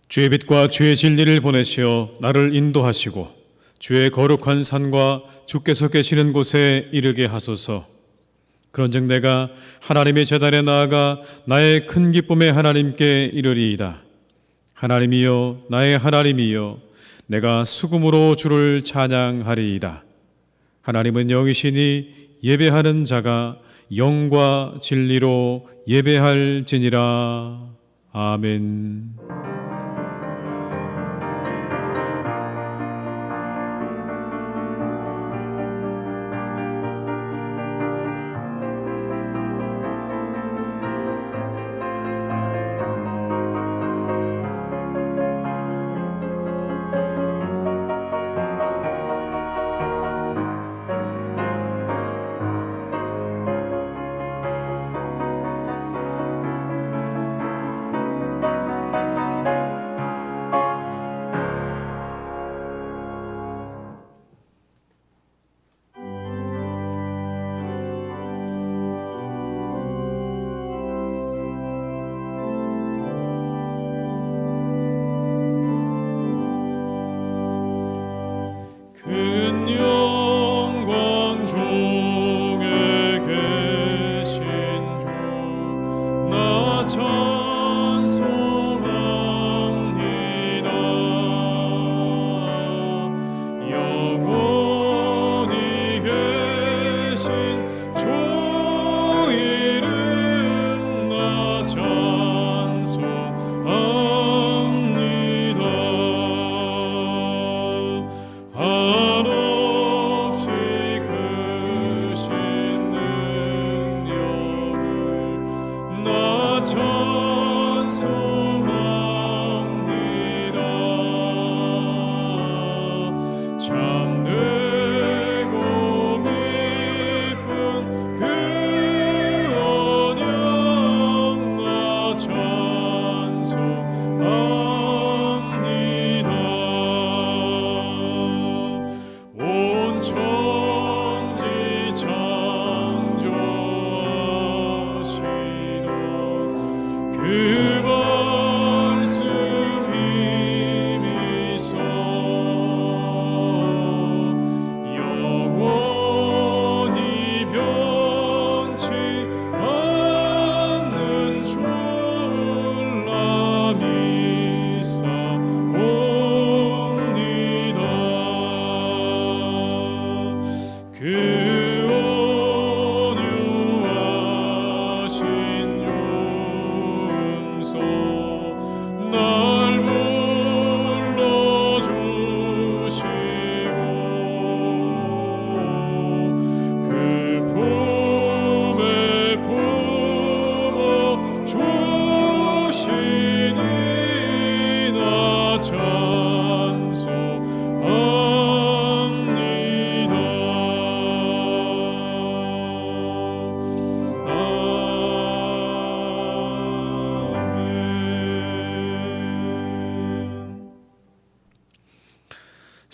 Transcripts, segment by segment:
주의 빛과 주의 진리를 보내시어 나를 인도하시고 주의 거룩한 산과 주께서 계시는 곳에 이르게 하소서. 그런즉 내가 하나님의 제단에 나아가 나의 큰 기쁨의 하나님께 이르리이다. 하나님이여, 나의 하나님이여, 내가 수금으로 주를 찬양하리이다. 하나님은 영이시니 예배하는 자가 영과 진리로 예배할지니라. 아멘.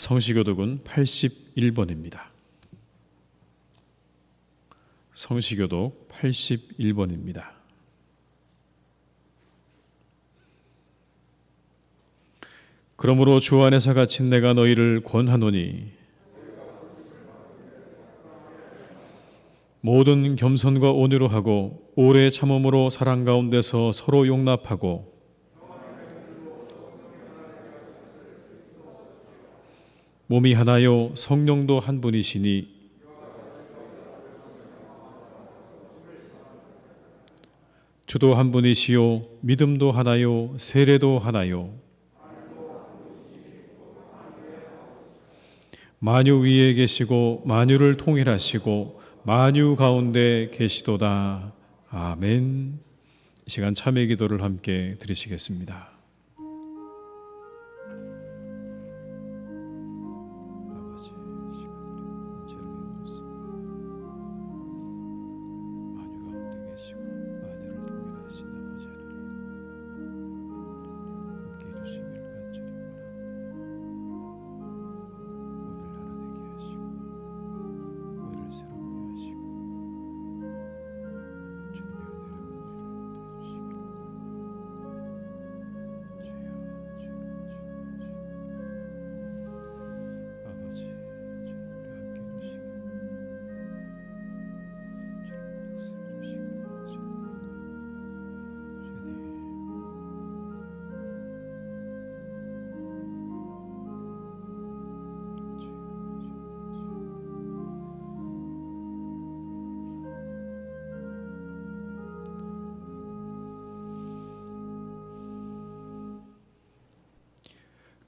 성시교독은 81번입니다. 성시교독 81번입니다. 그러므로 주 안에서 갇힌 내가 너희를 권하노니 모든 겸손과 온유로 하고 오래 참음으로 사랑 가운데서 서로 용납하고 몸이 하나요 성령도 한 분이시니 주도 한 분이시요 믿음도 하나요 세례도 하나요 만유 위에 계시고 만유를 통일하시고 만유 가운데 계시도다. 아멘. 이 시간 참회 기도를 함께 드리시겠습니다.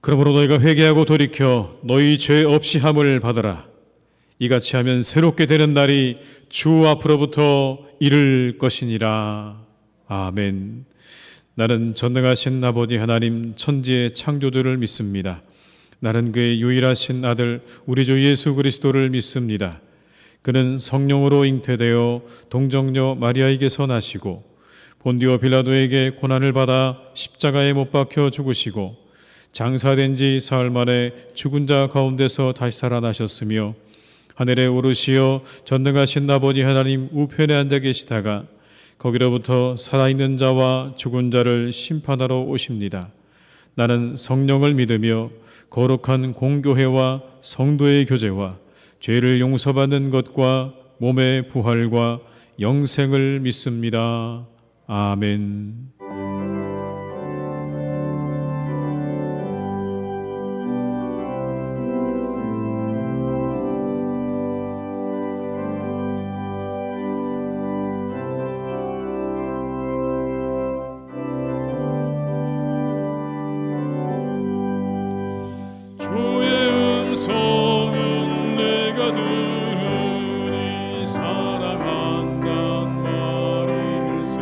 그러므로 너희가 회개하고 돌이켜 너희 죄 없이 함을 받으라. 이같이 하면 새롭게 되는 날이 주 앞으로부터 이를 것이니라. 아멘. 나는 전능하신 아버지 하나님 천지의 창조주를 믿습니다. 나는 그의 유일하신 아들 우리 주 예수 그리스도를 믿습니다. 그는 성령으로 잉태되어 동정녀 마리아에게서 나시고 본디오 빌라도에게 고난을 받아 십자가에 못 박혀 죽으시고 장사된 지 사흘 만에 죽은 자 가운데서 다시 살아나셨으며 하늘에 오르시어 전능하신 아버지 하나님 우편에 앉아 계시다가 거기로부터 살아있는 자와 죽은 자를 심판하러 오십니다. 나는 성령을 믿으며 거룩한 공교회와 성도의 교제와 죄를 용서받는 것과 몸의 부활과 영생을 믿습니다. 아멘. 성은 내가 들으니 사랑한단 말일세.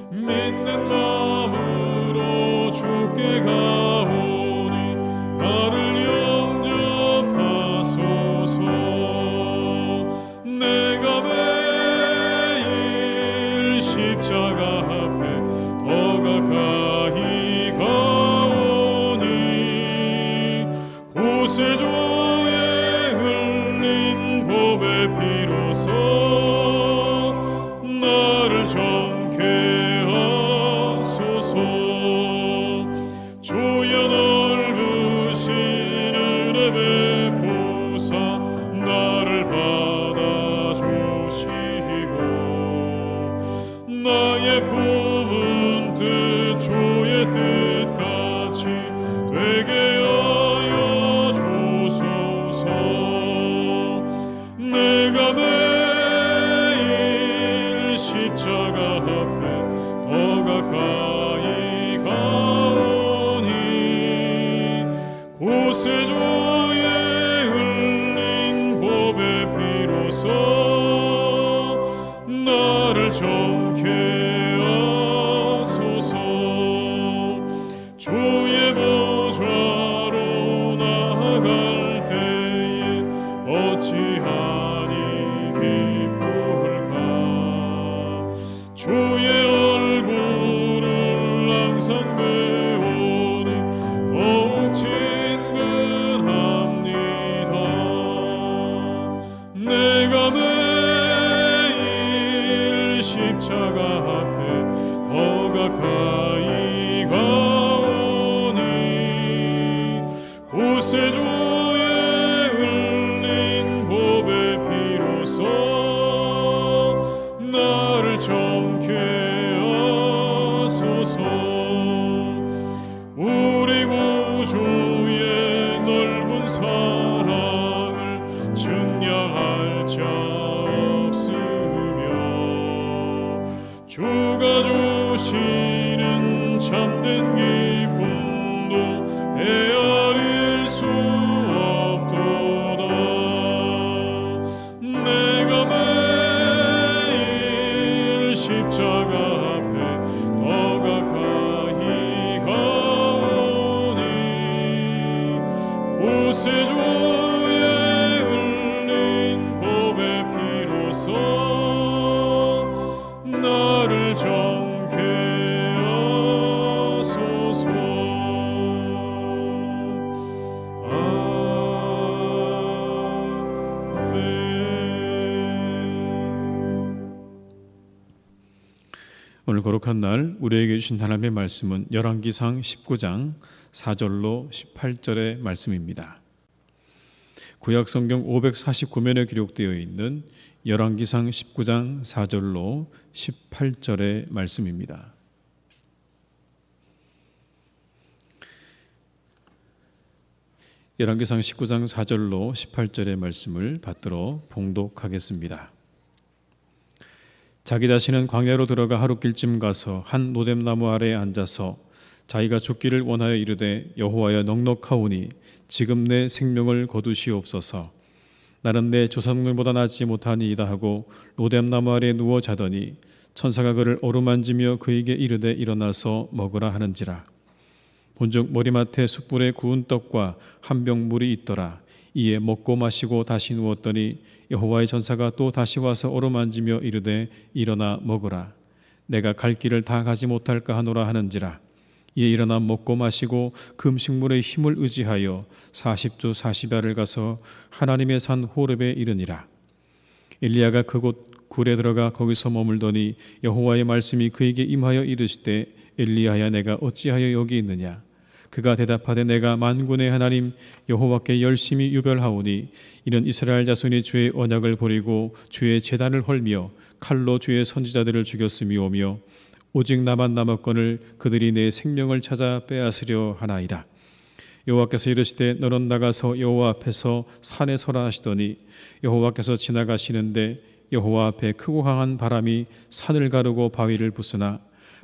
믿는 마음으로 주께 가오니 나를 영접하소서. 내가 매일 십자가 앞에 더 가까이 구세주의 흘린 보배 피로써 나를 정케 하소서. 주여 넓으신 은혜 베푸사 나를 받아주시고 나의 품은 뜻 주의 뜻같이 되게 내가 매일 십자가 앞에 더 가까이 가오니 구세주의 흘린 보배 피로써 나를 정케 하소서. 주의 보좌로 나아갈 때에 어찌하니 기쁠까. 주의 얼굴을 항상 배우니 더욱 친근합니다. 내가 매일 십자가 앞에 더 가까이 가오니 구세주의 나를 정케 하소서. 우리 구주의 넓은 사랑을 증량할 자 없으며 주가 주시는 참된 기쁨도 헤아릴 수 없도다. 내가 매일 십자가 앞에 더 가까이 가오니 구세주의 흘린 보배 피로써 나를 정케 하소서. 오늘 거룩한 날 우리에게 주신 하나님의 말씀은 열왕기상 19장 4절로 18절의 말씀입니다. 구약성경 549면에 기록되어 있는 열왕기상 19장 4절로 18절의 말씀입니다. 열왕기상 19장 4절로 18절의 말씀을 받들어 봉독하겠습니다. 자기 자신은 광야로 들어가 하룻길쯤 가서 한 노뎀나무 아래에 앉아서 자기가 죽기를 원하여 이르되 여호와여 넉넉하오니 지금 내 생명을 거두시옵소서. 나는 내 조상들보다 낫지 못하니이다 하고 로뎀나무 아래 누워 자더니 천사가 그를 어루만지며 그에게 이르되 일어나서 먹으라 하는지라. 본즉 머리맡에 숯불에 구운 떡과 한 병 물이 있더라. 이에 먹고 마시고 다시 누웠더니 여호와의 천사가 또 다시 와서 어루만지며 이르되 일어나 먹으라. 내가 갈 길을 다 가지 못할까 하노라 하는지라. 이에 일어나 먹고 마시고 그 음식물의 힘을 의지하여 40주 40야를 가서 하나님의 산 호렙에 이르니라. 엘리야가 그곳 굴에 들어가 거기서 머물더니 여호와의 말씀이 그에게 임하여 이르시되 엘리야야 내가 어찌하여 여기 있느냐. 그가 대답하되 내가 만군의 하나님 여호와께 열심히 유별하오니 이는 이스라엘 자손이 주의 언약을 버리고 주의 제단을 헐며 칼로 주의 선지자들을 죽였음이오며 오직 나만 남았거늘 그들이 내 생명을 찾아 빼앗으려 하나이다. 여호와께서 이르시되 너는 나가서 여호와 앞에서 산에 서라 하시더니 여호와께서 지나가시는데 여호와 앞에 크고 강한 바람이 산을 가르고 바위를 부수나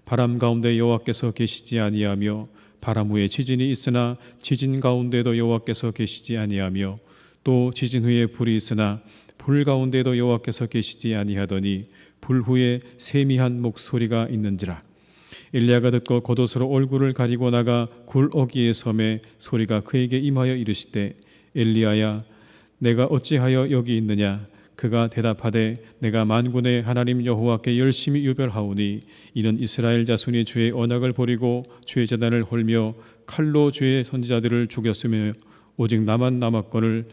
바람 가운데 여호와께서 계시지 아니하며 바람 후에 지진이 있으나 지진 가운데도 여호와께서 계시지 아니하며 또 지진 후에 불이 있으나 불 가운데도 여호와께서 계시지 아니하더니 불 후에 세미한 목소리가 있는지라. 엘리야가 듣고 겉옷으로 얼굴을 가리고 나가 굴 어귀에 섬에 소리가 그에게 임하여 이르시되 엘리야야 내가 어찌하여 여기 있느냐. 그가 대답하되 내가 만군의 하나님 여호와께 열심히 유별하오니 이는 이스라엘 자손이 주의 언약을 버리고 주의 제단을 헐며 칼로 주의 선지자들을 죽였으며 오직 나만 남았거늘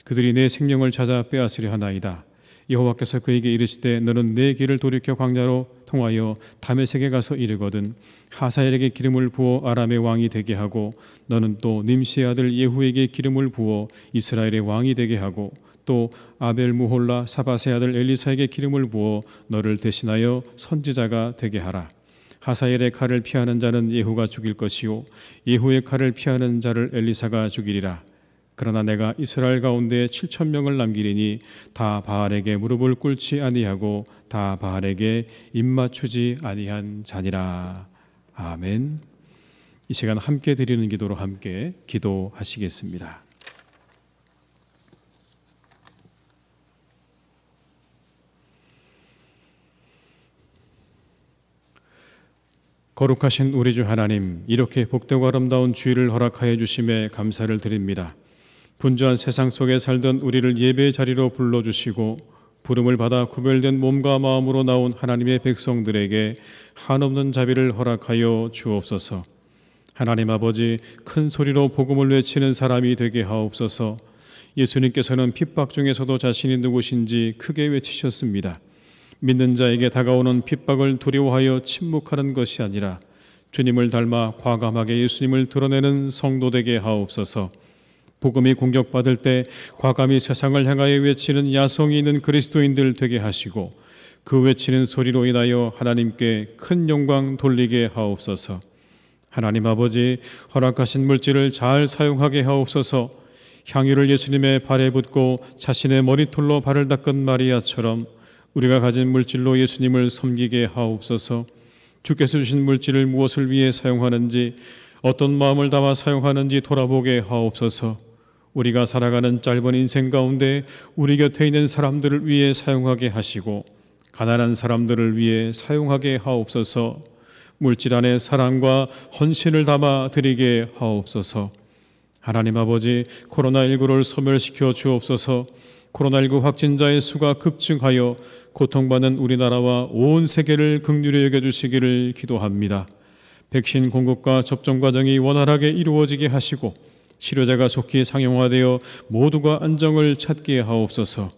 그들이 내 생명을 찾아 빼앗으려 하나이다. 여호와께서 그에게 이르시되 너는 내 길을 돌이켜 광야로 통하여 다메섹에 가서 이르거든 하사엘에게 기름을 부어 아람의 왕이 되게 하고 너는 또 님시의 아들 예후에게 기름을 부어 이스라엘의 왕이 되게 하고 또 아벨 무홀라 사밧의 아들 엘리사에게 기름을 부어 너를 대신하여 선지자가 되게 하라. 하사엘의 칼을 피하는 자는 예후가 죽일 것이요 예후의 칼을 피하는 자를 엘리사가 죽이리라. 그러나 내가 이스라엘 가운데 7,000명을 남기리니 다 바알에게 무릎을 꿇지 아니하고 다 바알에게 입맞추지 아니한 자니라. 아멘. 이 시간 함께 드리는 기도로 함께 기도하시겠습니다. 거룩하신 우리 주 하나님, 이렇게 복되고 아름다운 주일을 허락하여 주심에 감사를 드립니다. 분주한 세상 속에 살던 우리를 예배의 자리로 불러주시고 부름을 받아 구별된 몸과 마음으로 나온 하나님의 백성들에게 한없는 자비를 허락하여 주옵소서. 하나님 아버지, 큰 소리로 복음을 외치는 사람이 되게 하옵소서. 예수님께서는 핍박 중에서도 자신이 누구신지 크게 외치셨습니다. 믿는 자에게 다가오는 핍박을 두려워하여 침묵하는 것이 아니라 주님을 닮아 과감하게 예수님을 드러내는 성도 되게 하옵소서. 복음이 공격받을 때 과감히 세상을 향하여 외치는 야성이 있는 그리스도인들 되게 하시고 그 외치는 소리로 인하여 하나님께 큰 영광 돌리게 하옵소서. 하나님 아버지, 허락하신 물질을 잘 사용하게 하옵소서. 향유를 예수님의 발에 붓고 자신의 머리털로 발을 닦은 마리아처럼 우리가 가진 물질로 예수님을 섬기게 하옵소서. 주께서 주신 물질을 무엇을 위해 사용하는지, 어떤 마음을 담아 사용하는지 돌아보게 하옵소서. 우리가 살아가는 짧은 인생 가운데 우리 곁에 있는 사람들을 위해 사용하게 하시고 가난한 사람들을 위해 사용하게 하옵소서. 물질 안에 사랑과 헌신을 담아 드리게 하옵소서. 하나님 아버지, 코로나19를 소멸시켜 주옵소서. 코로나19 확진자의 수가 급증하여 고통받는 우리나라와 온 세계를 긍휼히 여겨주시기를 기도합니다. 백신 공급과 접종 과정이 원활하게 이루어지게 하시고 치료제가 속히 상용화되어 모두가 안정을 찾게 하옵소서.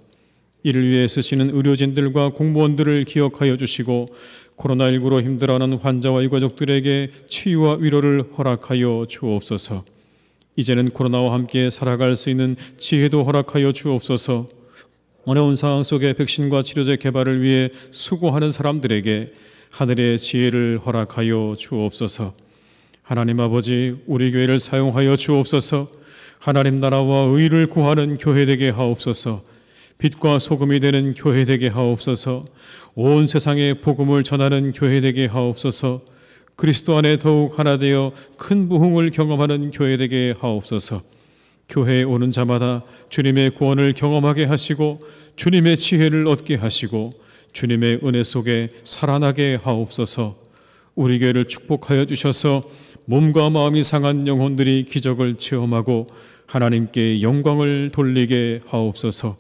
이를 위해 쓰시는 의료진들과 공무원들을 기억하여 주시고 코로나19로 힘들어하는 환자와 유가족들에게 치유와 위로를 허락하여 주옵소서. 이제는 코로나와 함께 살아갈 수 있는 지혜도 허락하여 주옵소서. 어려운 상황 속에 백신과 치료제 개발을 위해 수고하는 사람들에게 하늘의 지혜를 허락하여 주옵소서. 하나님 아버지, 우리 교회를 사용하여 주옵소서. 하나님 나라와 의를 구하는 교회 되게 하옵소서. 빛과 소금이 되는 교회 되게 하옵소서. 온 세상에 복음을 전하는 교회 되게 하옵소서. 그리스도 안에 더욱 하나 되어 큰 부흥을 경험하는 교회 되게 하옵소서. 교회에 오는 자마다 주님의 구원을 경험하게 하시고 주님의 지혜를 얻게 하시고 주님의 은혜 속에 살아나게 하옵소서. 우리 교회를 축복하여 주셔서 몸과 마음이 상한 영혼들이 기적을 체험하고 하나님께 영광을 돌리게 하옵소서.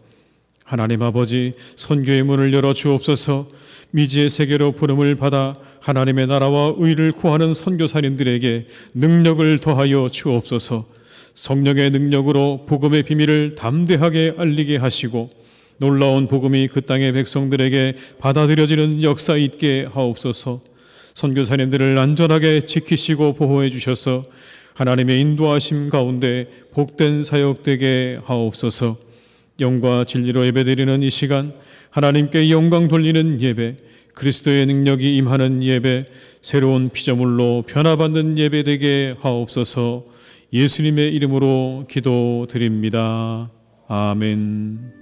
하나님 아버지, 선교의 문을 열어 주옵소서. 미지의 세계로 부름을 받아 하나님의 나라와 의를 구하는 선교사님들에게 능력을 더하여 주옵소서. 성령의 능력으로 복음의 비밀을 담대하게 알리게 하시고 놀라운 복음이 그 땅의 백성들에게 받아들여지는 역사 있게 하옵소서. 선교사님들을 안전하게 지키시고 보호해 주셔서 하나님의 인도하심 가운데 복된 사역 되게 하옵소서. 영과 진리로 예배드리는 이 시간, 하나님께 영광 돌리는 예배, 그리스도의 능력이 임하는 예배, 새로운 피조물로 변화받는 예배 되게 하옵소서. 예수님의 이름으로 기도드립니다. 아멘.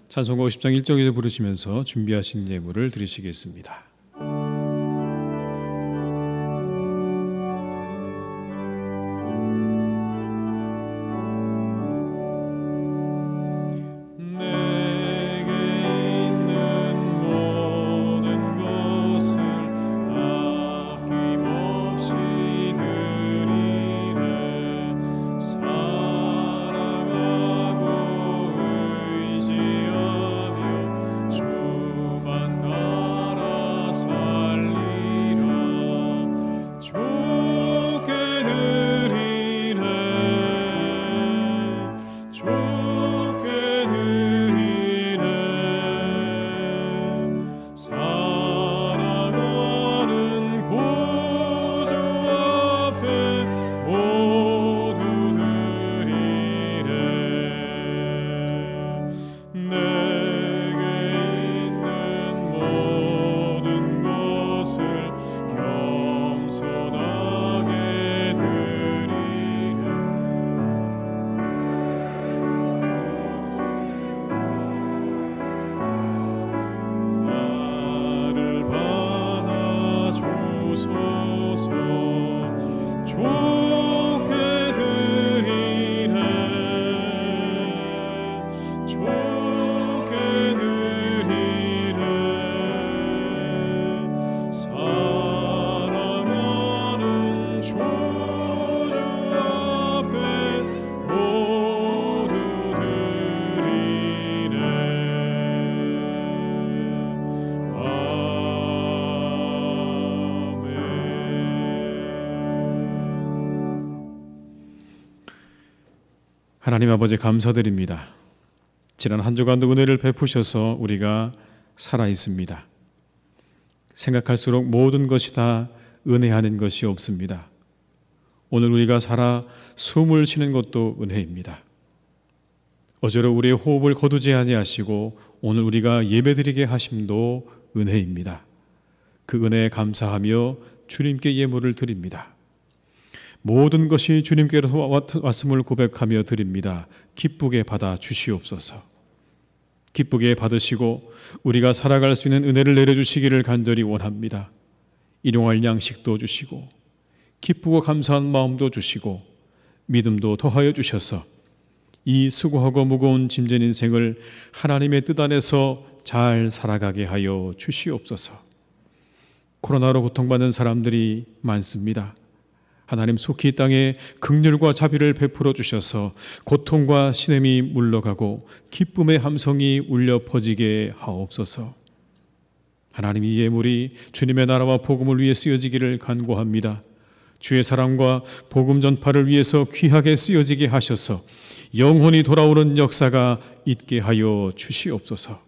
찬송가 50장 1절을 부르시면서 준비하신 예물을 드리시겠습니다. 하나님 아버지 감사드립니다. 지난 한 주간도 은혜를 베푸셔서 우리가 살아있습니다. 생각할수록 모든 것이 다 은혜 아닌 것이 없습니다. 오늘 우리가 살아 숨을 쉬는 것도 은혜입니다. 어제로 우리의 호흡을 거두지 아니하시고 오늘 우리가 예배드리게 하심도 은혜입니다. 그 은혜에 감사하며 주님께 예물을 드립니다. 모든 것이 주님께로 왔음을 고백하며 드립니다. 기쁘게 받아 주시옵소서. 기쁘게 받으시고 우리가 살아갈 수 있는 은혜를 내려주시기를 간절히 원합니다. 일용할 양식도 주시고 기쁘고 감사한 마음도 주시고 믿음도 더하여 주셔서 이 수고하고 무거운 짐진 인생을 하나님의 뜻 안에서 잘 살아가게 하여 주시옵소서. 코로나로 고통받는 사람들이 많습니다. 하나님 속히 이 땅에 긍휼과 자비를 베풀어 주셔서 고통과 시름이 물러가고 기쁨의 함성이 울려 퍼지게 하옵소서. 하나님, 이 예물이 주님의 나라와 복음을 위해 쓰여지기를 간구합니다. 주의 사랑과 복음 전파를 위해서 귀하게 쓰여지게 하셔서 영혼이 돌아오는 역사가 있게 하여 주시옵소서.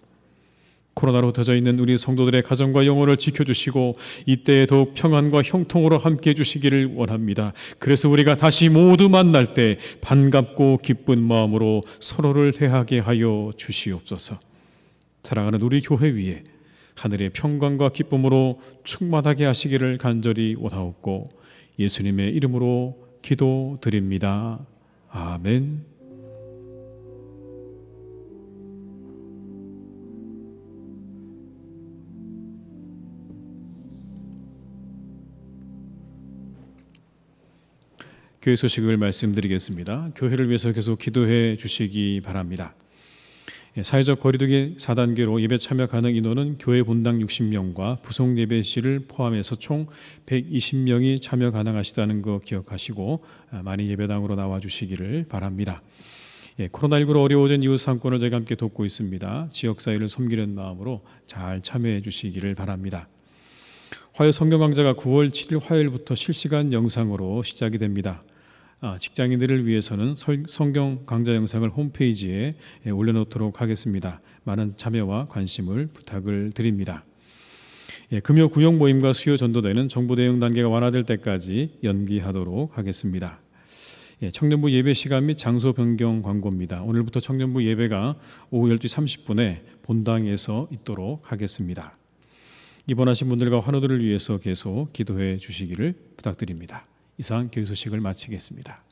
코로나로 흩어져 있는 우리 성도들의 가정과 영혼을 지켜주시고 이때에 더욱 평안과 형통으로 함께해 주시기를 원합니다. 그래서 우리가 다시 모두 만날 때 반갑고 기쁜 마음으로 서로를 대하게 하여 주시옵소서. 사랑하는 우리 교회 위에 하늘의 평강과 기쁨으로 충만하게 하시기를 간절히 원하옵고 예수님의 이름으로 기도드립니다. 아멘. 교회 소식을 말씀드리겠습니다. 교회를 위해서 계속 기도해 주시기 바랍니다. 사회적 거리두기 4단계로 예배 참여 가능 인원은 교회 본당 60명과 부속 예배실을 포함해서 총 120명이 참여 가능하시다는 거 기억하시고 많이 예배당으로 나와 주시기를 바랍니다. 코로나19로 어려워진 이웃 상권을 저희가 함께 돕고 있습니다. 지역사회를 섬기는 마음으로 잘 참여해 주시기를 바랍니다. 화요 성경 강좌가 9월 7일 화요일부터 실시간 영상으로 시작이 됩니다. 직장인들을 위해서는 성경 강좌 영상을 홈페이지에 올려놓도록 하겠습니다. 많은 참여와 관심을 부탁을 드립니다. 금요 구역 모임과 수요 전도대는 정보 대응 단계가 완화될 때까지 연기하도록 하겠습니다. 청년부 예배 시간 및 장소 변경 광고입니다. 오늘부터 청년부 예배가 오후 12시 30분에 본당에서 있도록 하겠습니다. 입원하신 분들과 환우들을 위해서 계속 기도해 주시기를 부탁드립니다. 이상 교회 소식을 마치겠습니다.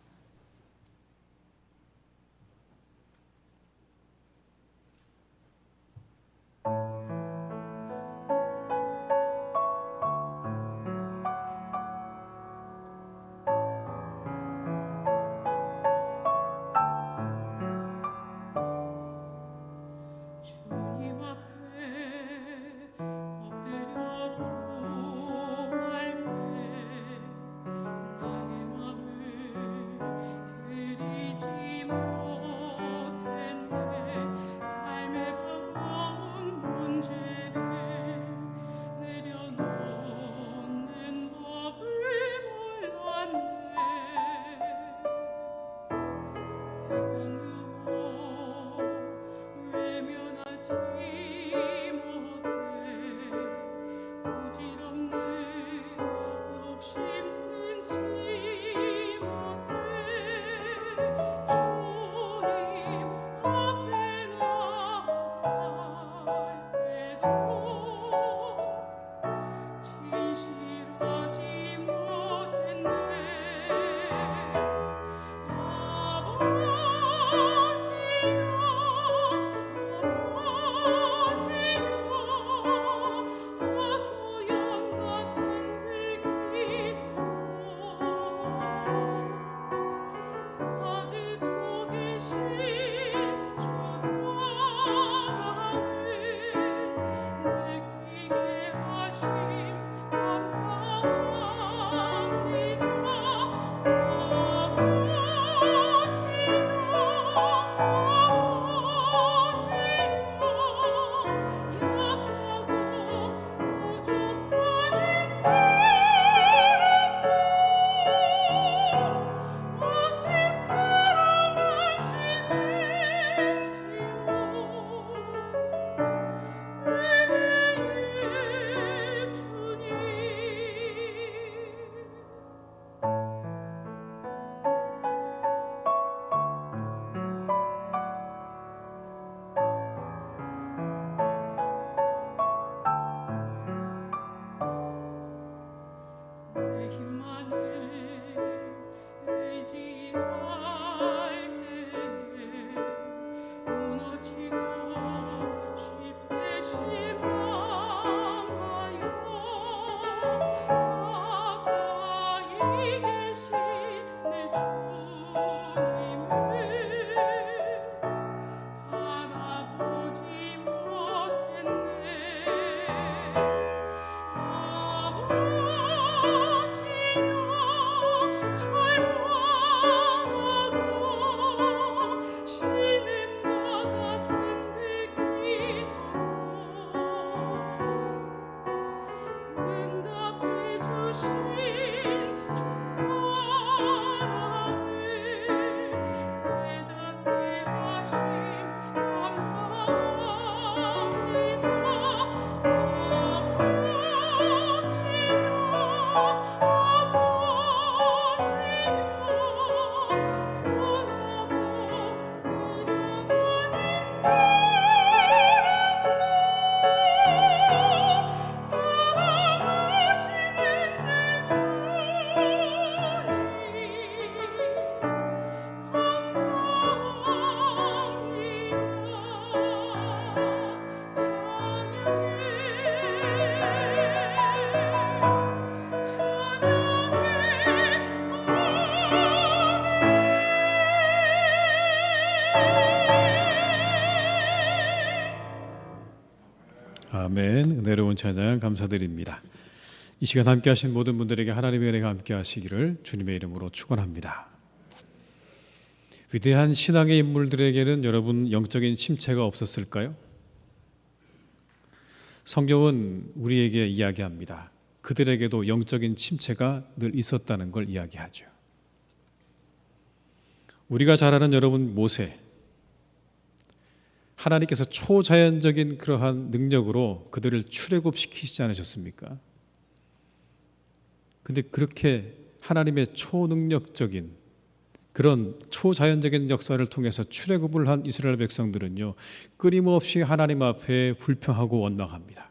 아멘. 은혜로운 찬양 감사드립니다. 이 시간 함께 하신 모든 분들에게 하나님의 은혜가 함께 하시기를 주님의 이름으로 축원합니다. 위대한 신앙의 인물들에게는 여러분 영적인 침체가 없었을까요? 성경은 우리에게 이야기합니다. 그들에게도 영적인 침체가 늘 있었다는 걸 이야기하죠. 우리가 잘 아는 여러분 모세, 하나님께서 초자연적인 그러한 능력으로 그들을 출애굽시키시지 않으셨습니까? 근데 그렇게 하나님의 초능력적인 그런 초자연적인 역사를 통해서 출애굽을 한 이스라엘 백성들은요, 끊임없이 하나님 앞에 불평하고 원망합니다.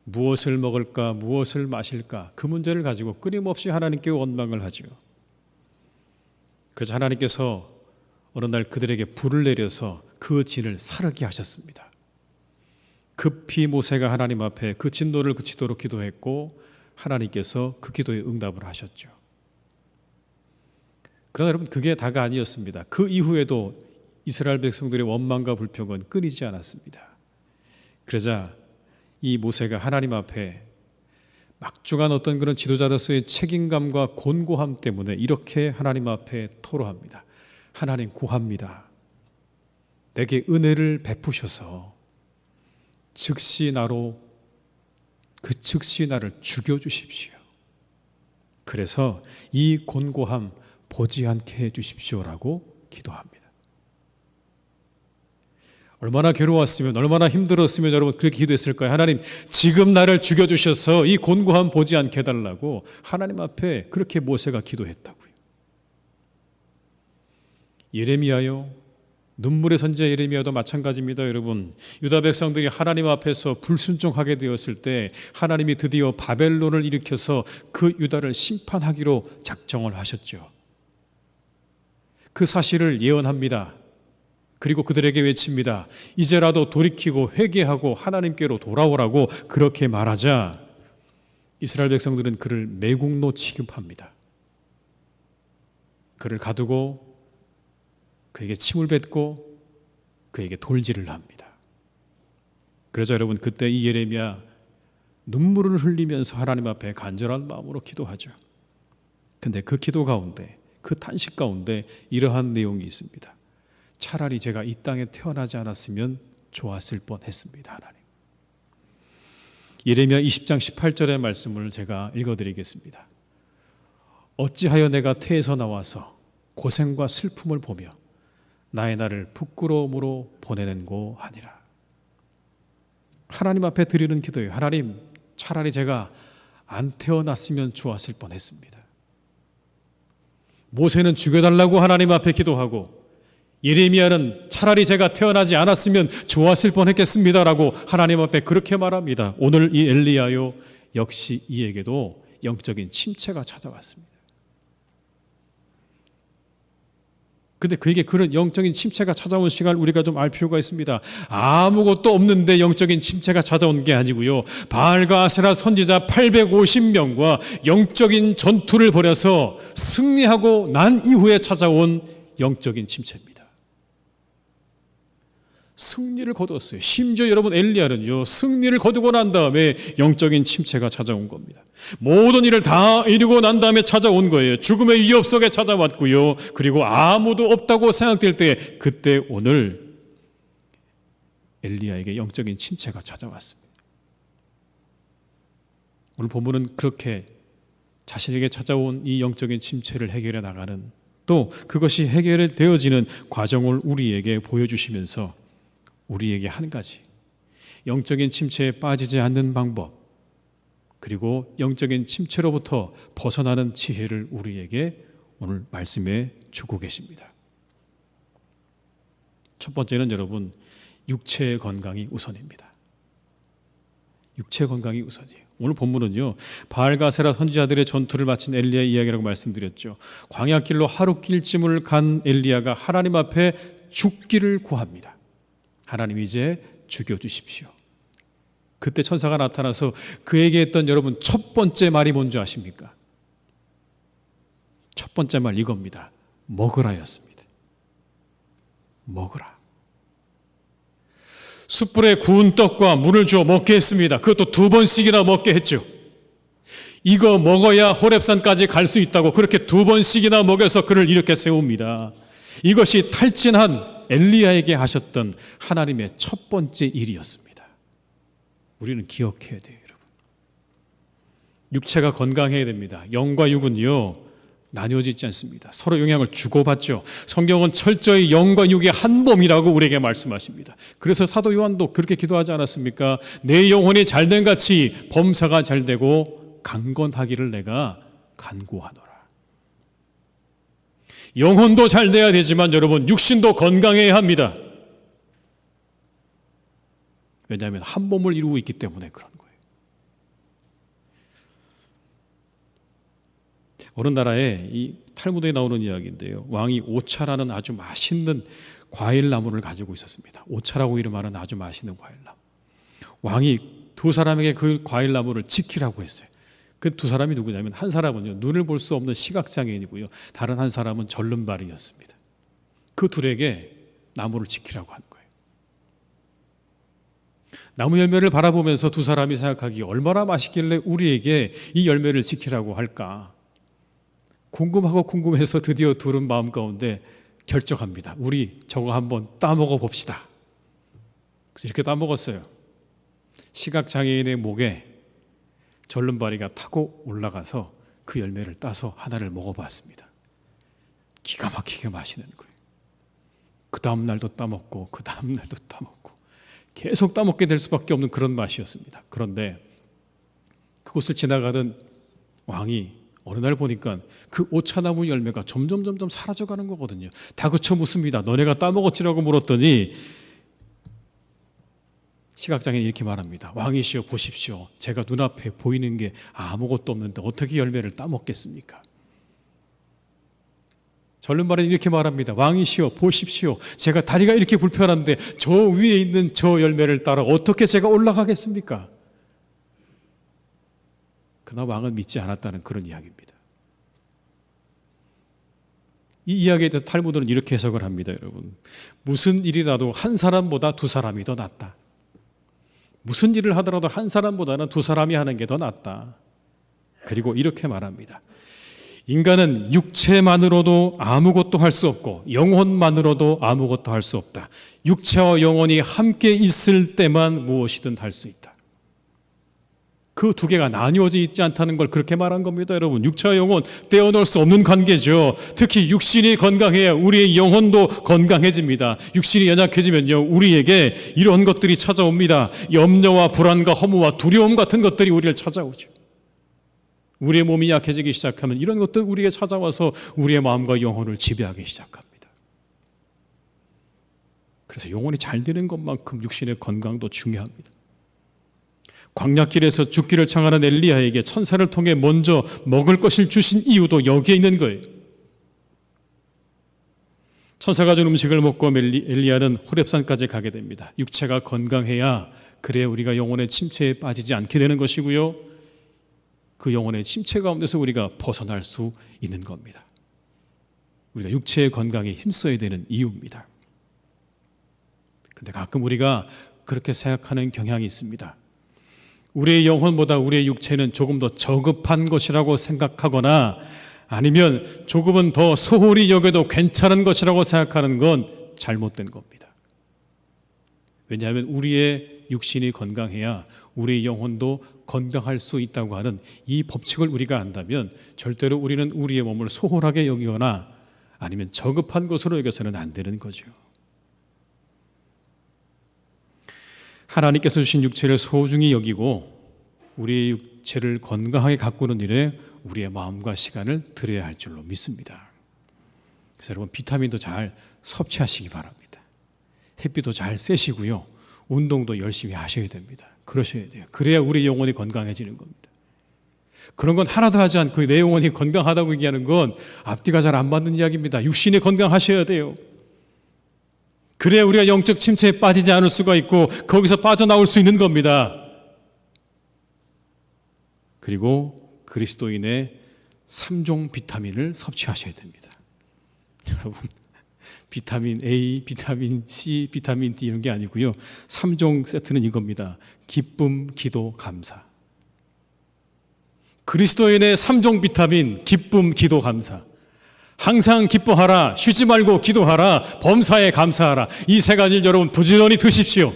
무엇을 먹을까, 무엇을 마실까, 그 문제를 가지고 끊임없이 하나님께 원망을 하죠. 그래서 하나님께서 어느 날 그들에게 불을 내려서 그 진을 사르게 하셨습니다. 급히 모세가 하나님 앞에 그 진노를 그치도록 기도했고 하나님께서 그 기도에 응답을 하셨죠. 그러나 여러분, 그게 다가 아니었습니다. 그 이후에도 이스라엘 백성들의 원망과 불평은 끊이지 않았습니다. 그러자 이 모세가 하나님 앞에 막중한 어떤 그런 지도자로서의 책임감과 곤고함 때문에 이렇게 하나님 앞에 토로합니다. 하나님, 구합니다. 내게 은혜를 베푸셔서 즉시 나로 즉시 나를 죽여주십시오. 그래서 이 곤고함 보지 않게 해주십시오라고 기도합니다. 얼마나 괴로웠으면, 얼마나 힘들었으면 여러분 그렇게 기도했을까요? 하나님, 지금 나를 죽여주셔서 이 곤고함 보지 않게 해달라고 하나님 앞에 그렇게 모세가 기도했다고요. 예레미야요, 눈물의 선지자 예레미야도 마찬가지입니다. 여러분, 유다 백성들이 하나님 앞에서 불순종하게 되었을 때 하나님이 드디어 바벨론을 일으켜서 그 유다를 심판하기로 작정을 하셨죠. 그 사실을 예언합니다. 그리고 그들에게 외칩니다. 이제라도 돌이키고 회개하고 하나님께로 돌아오라고 그렇게 말하자 이스라엘 백성들은 그를 매국노 취급합니다. 그를 가두고 그에게 침을 뱉고 그에게 돌질을 합니다. 그래서 여러분, 그때 이 예레미야 눈물을 흘리면서 하나님 앞에 간절한 마음으로 기도하죠. 근데 그 기도 가운데, 그 탄식 가운데 이러한 내용이 있습니다. 차라리 제가 이 땅에 태어나지 않았으면 좋았을 뻔했습니다. 하나님. 예레미야 20장 18절의 말씀을 제가 읽어드리겠습니다. 어찌하여 내가 태에서 나와서 고생과 슬픔을 보며 나의 날을 부끄러움으로 보내는고 하니라. 하나님 앞에 드리는 기도예요. 하나님, 차라리 제가 안 태어났으면 좋았을 뻔했습니다. 모세는 죽여달라고 하나님 앞에 기도하고 예레미야는 차라리 제가 태어나지 않았으면 좋았을 뻔했겠습니다라고 하나님 앞에 그렇게 말합니다. 오늘 이 엘리야요, 역시 이에게도 영적인 침체가 찾아왔습니다. 근데 그에게 그런 영적인 침체가 찾아온 시간을 우리가 좀 알 필요가 있습니다. 아무것도 없는데 영적인 침체가 찾아온 게 아니고요, 바알과 아세라 선지자 850명과 영적인 전투를 벌여서 승리하고 난 이후에 찾아온 영적인 침체입니다. 승리를 거두었어요. 심지어 여러분, 엘리야는요, 승리를 거두고 난 다음에 영적인 침체가 찾아온 겁니다. 모든 일을 다 이루고 난 다음에 찾아온 거예요. 죽음의 위협 속에 찾아왔고요, 그리고 아무도 없다고 생각될 때, 그때 오늘 엘리야에게 영적인 침체가 찾아왔습니다. 오늘 본문은 그렇게 자신에게 찾아온 이 영적인 침체를 해결해 나가는, 또 그것이 해결되어지는 과정을 우리에게 보여주시면서 우리에게 한 가지, 영적인 침체에 빠지지 않는 방법, 그리고 영적인 침체로부터 벗어나는 지혜를 우리에게 오늘 말씀해 주고 계십니다. 첫 번째는 여러분, 육체의 건강이 우선입니다. 육체의 건강이 우선이에요. 오늘 본문은요, 바알과 세라 선지자들의 전투를 마친 엘리야의 이야기라고 말씀드렸죠. 광야길로 하루 길쯤을 간 엘리야가 하나님 앞에 죽기를 구합니다. 하나님, 이제 죽여주십시오. 그때 천사가 나타나서 그에게 했던 여러분 첫 번째 말이 뭔지 아십니까? 첫 번째 말 이겁니다. 먹으라였습니다. 먹으라. 숯불에 구운 떡과 물을 주어 먹게 했습니다. 그것도 2번씩이나 먹게 했죠. 이거 먹어야 호렙산까지 갈 수 있다고 그렇게 2번씩이나 먹여서 그를 이렇게 세웁니다. 이것이 탈진한 엘리야에게 하셨던 하나님의 첫 번째 일이었습니다. 우리는 기억해야 돼요, 여러분. 육체가 건강해야 됩니다. 영과 육은요, 나뉘어지지 않습니다. 서로 영향을 주고받죠. 성경은 철저히 영과 육의 한 몸이라고 우리에게 말씀하십니다. 그래서 사도 요한도 그렇게 기도하지 않았습니까? 내 영혼이 잘된 같이 범사가 잘되고 강건하기를 내가 간구하노라. 영혼도 잘돼야 되지만 여러분, 육신도 건강해야 합니다. 왜냐하면 한 몸을 이루고 있기 때문에 그런 거예요. 어느 나라에 이 탈무드에 나오는 이야기인데요, 왕이 오차라는 아주 맛있는 과일나무를 가지고 있었습니다. 오차라고 이름하는 아주 맛있는 과일나무. 왕이 2사람에게 그 과일나무를 지키라고 했어요. 그 2사람이 누구냐면, 한 사람은요, 눈을 볼 수 없는 시각장애인이고요, 다른 한 사람은 절름발이였습니다. 그 둘에게 나무를 지키라고 한 거예요. 나무 열매를 바라보면서 2사람이 생각하기에 얼마나 맛있길래 우리에게 이 열매를 지키라고 할까? 궁금하고 궁금해서 드디어 둘은 마음 가운데 결정합니다. 우리 저거 한번 따먹어 봅시다. 그래서 이렇게 따먹었어요. 시각장애인의 목에 절름발이가 타고 올라가서 그 열매를 따서 하나를 먹어봤습니다. 기가 막히게 맛있는 거예요. 그 다음 날도 따먹고 그 다음 날도 따먹고 계속 따먹게 될 수밖에 없는 그런 맛이었습니다. 그런데 그곳을 지나가던 왕이 어느 날 보니까 그 오차나무 열매가 점점 사라져가는 거거든요. 다그쳐 묻습니다. 너네가 따먹었지라고 물었더니 시각장애인이 이렇게 말합니다. 왕이시여, 보십시오. 제가 눈앞에 보이는 게 아무것도 없는데 어떻게 열매를 따먹겠습니까? 절름발은 이렇게 말합니다. 왕이시여, 보십시오. 제가 다리가 이렇게 불편한데 저 위에 있는 저 열매를 따라 어떻게 제가 올라가겠습니까? 그러나 왕은 믿지 않았다는 그런 이야기입니다. 이 이야기에 대해서 탈무드는 이렇게 해석을 합니다, 여러분. 무슨 일이라도 한 사람보다 2사람이 더 낫다. 무슨 일을 하더라도 한 사람보다는 2사람이 하는 게 더 낫다. 그리고 이렇게 말합니다. 인간은 육체만으로도 아무것도 할 수 없고 영혼만으로도 아무것도 할 수 없다. 육체와 영혼이 함께 있을 때만 무엇이든 할 수 있다. 그 2개가 나뉘어져 있지 않다는 걸 그렇게 말한 겁니다, 여러분. 육체와 영혼 떼어놓을 수 없는 관계죠. 특히 육신이 건강해야 우리의 영혼도 건강해집니다. 육신이 연약해지면요, 우리에게 이런 것들이 찾아옵니다. 염려와 불안과 허무와 두려움 같은 것들이 우리를 찾아오죠. 우리의 몸이 약해지기 시작하면 이런 것들 우리에게 찾아와서 우리의 마음과 영혼을 지배하기 시작합니다. 그래서 영혼이 잘 되는 것만큼 육신의 건강도 중요합니다. 광야길에서 죽기를 청하는 엘리야에게 천사를 통해 먼저 먹을 것을 주신 이유도 여기에 있는 거예요. 천사가 준 음식을 먹고 엘리야는 호렙산까지 가게 됩니다. 육체가 건강해야 그래야 우리가 영혼의 침체에 빠지지 않게 되는 것이고요, 그 영혼의 침체 가운데서 우리가 벗어날 수 있는 겁니다. 우리가 육체의 건강에 힘써야 되는 이유입니다. 그런데 가끔 우리가 그렇게 생각하는 경향이 있습니다. 우리의 영혼보다 우리의 육체는 조금 더 저급한 것이라고 생각하거나 아니면 조금은 더 소홀히 여겨도 괜찮은 것이라고 생각하는 건 잘못된 겁니다. 왜냐하면 우리의 육신이 건강해야 우리 영혼도 건강할 수 있다고 하는 이 법칙을 우리가 안다면 절대로 우리는 우리의 몸을 소홀하게 여기거나 아니면 저급한 것으로 여겨서는 안 되는 거죠. 하나님께서 주신 육체를 소중히 여기고 우리의 육체를 건강하게 가꾸는 일에 우리의 마음과 시간을 들여야 할 줄로 믿습니다. 그래서 여러분 비타민도 잘 섭취하시기 바랍니다. 햇빛도 잘 쐬시고요. 운동도 열심히 하셔야 됩니다. 그러셔야 돼요. 그래야 우리 영혼이 건강해지는 겁니다. 그런 건 하나도 하지 않고 내 영혼이 건강하다고 얘기하는 건 앞뒤가 잘 안 맞는 이야기입니다. 육신이 건강하셔야 돼요. 그래야 우리가 영적 침체에 빠지지 않을 수가 있고 거기서 빠져나올 수 있는 겁니다. 그리고 그리스도인의 3종 비타민을 섭취하셔야 됩니다. 여러분 비타민 A, 비타민 C, 비타민 D 이런 게 아니고요. 3종 세트는 이겁니다. 기쁨, 기도, 감사. 그리스도인의 3종 비타민, 기쁨, 기도, 감사. 항상 기뻐하라, 쉬지 말고 기도하라, 범사에 감사하라. 이 세 가지를 여러분 부지런히 드십시오.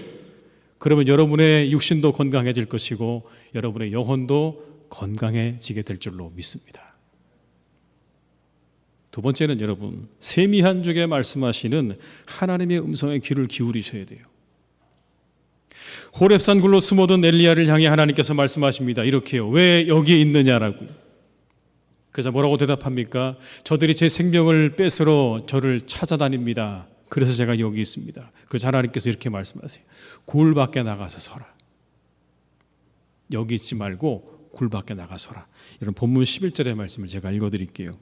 그러면 여러분의 육신도 건강해질 것이고 여러분의 영혼도 건강해지게 될 줄로 믿습니다. 두 번째는 여러분 세미한 중에 말씀하시는 하나님의 음성에 귀를 기울이셔야 돼요. 호렙산 굴로 숨어든 엘리야를 향해 하나님께서 말씀하십니다. 이렇게요. 왜 여기에 있느냐라고. 그래서 뭐라고 대답합니까? 저들이 제 생명을 뺏으러 저를 찾아다닙니다. 그래서 제가 여기 있습니다. 그래서 하나님께서 이렇게 말씀하세요. 굴 밖에 나가서 서라. 여기 있지 말고 굴 밖에 나가서라. 이런 본문 11절의 말씀을 제가 읽어드릴게요.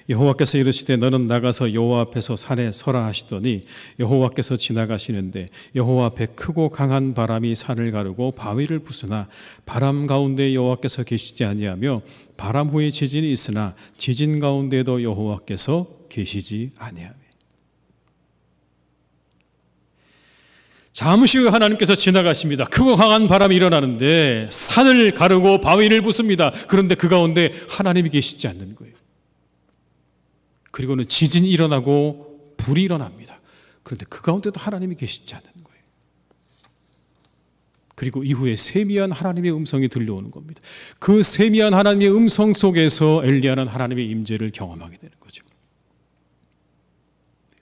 여호와께서 이르시되 너는 나가서 여호와 앞에서 산에 서라 하시더니 여호와께서 지나가시는데 여호와 앞에 크고 강한 바람이 산을 가르고 바위를 부수나 바람 가운데 여호와께서 계시지 아니하며 바람 후에 지진이 있으나 지진 가운데도 여호와께서 계시지 아니하며. 잠시 후에 하나님께서 지나가십니다. 크고 강한 바람이 일어나는데 산을 가르고 바위를 부숩니다. 그런데 그 가운데 하나님이 계시지 않는 거예요. 그리고는 지진이 일어나고 불이 일어납니다. 그런데 그 가운데도 하나님이 계시지 않는 거예요. 그리고 이후에 세미한 하나님의 음성이 들려오는 겁니다. 그 세미한 하나님의 음성 속에서 엘리야는 하나님의 임재를 경험하게 되는 거죠.